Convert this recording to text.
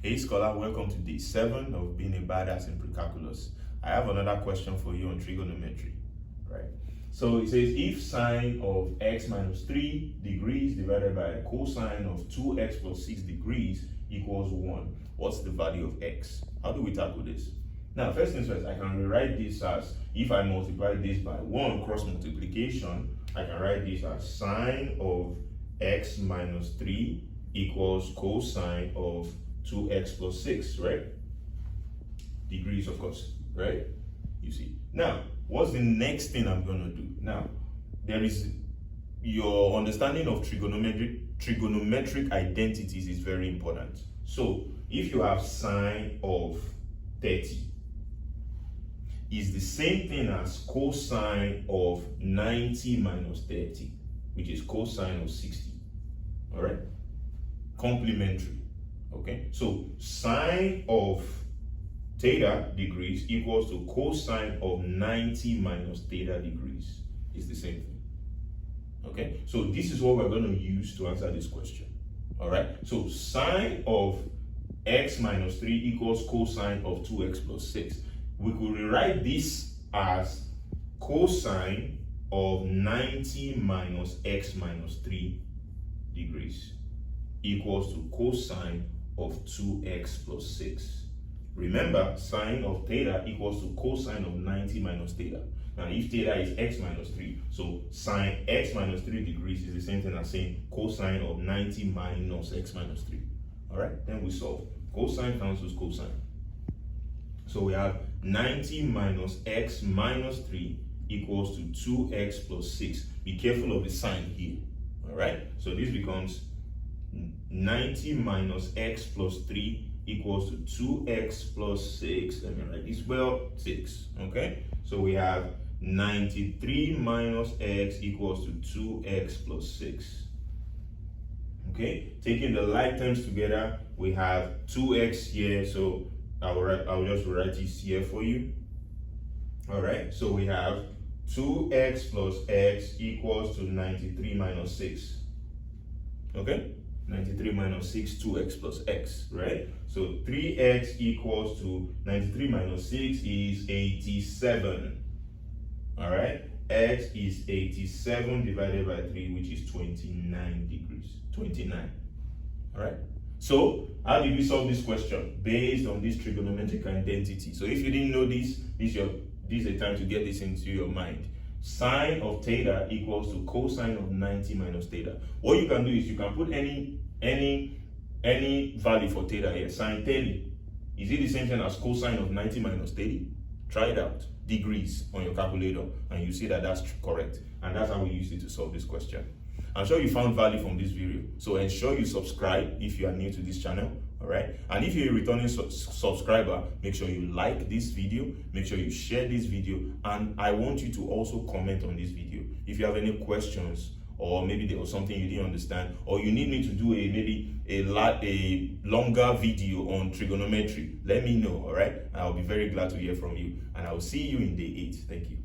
Hey scholar, welcome to day 7 of being a badass in Precalculus. I have another question for you on trigonometry, right? So it says if sine of x minus 3 degrees divided by cosine of 2x plus 6 degrees equals 1. What's the value of x? How do we tackle this? Now, first things first, I can rewrite this as, if I multiply this by 1 cross multiplication, I can write this as sine of x minus 3 equals cosine of 2x plus 6, right? Degrees, of course, right? You see. Now, what's the next thing I'm going to do? Now, there is your understanding of trigonometric identities is very important. So, if you have sine of 30, is the same thing as cosine of 90 minus 30, which is cosine of 60. All right? Complementary. Okay? So sine of theta degrees equals to cosine of 90 minus theta degrees. It's the same thing. Okay? So this is what we're going to use to answer this question. All right? So sine of x minus 3 equals cosine of 2x plus 6. We could rewrite this as cosine of 90 minus x minus 3 degrees equals to cosine of 2x plus 6. Remember, sine of theta equals to cosine of 90 minus theta. Now, if theta is x minus 3, so sine x minus 3 degrees is the same thing as saying cosine of 90 minus x minus 3. All right, then we solve. Cosine cancels cosine. So we have 90 minus x minus 3 equals to 2x plus 6. Be careful of the sign here. All right, so this becomes 90 minus x plus 3 equals to 2x plus 6. Let me write this well, 6. Okay, so we have 93 minus x equals to 2x plus 6. Okay, taking the like terms together, we have 2x here, so I'll just write this here for you. All right, so we have 2x plus x equals to 93 minus 6. Okay, 93 minus 6, 2x plus x, right? So 3x equals to 93 minus 6 is 87. All right, x is 87 divided by 3, which is 29 degrees. 29. All right. So, how did we solve this question? Based on this trigonometric identity. So, if you didn't know this is a time to get this into your mind. Sine of theta equals to cosine of 90 minus theta. What you can do is you can put any value for theta here. Sine 30. Is it the same thing as cosine of 90 minus 30? Try it out. Degrees on your calculator, and you see that that's correct. And that's how we use it to solve this question. I'm sure you found value from this video, so ensure you subscribe if you are new to this channel. All right, and if you're a returning subscriber, make sure you like this video, make sure you share this video, and I want you to also comment on this video if you have any questions, or maybe there was something you didn't understand, or you need me to do a longer video on trigonometry. Let me know. All right, I'll be very glad to hear from you, and I will see you in day 8. Thank you.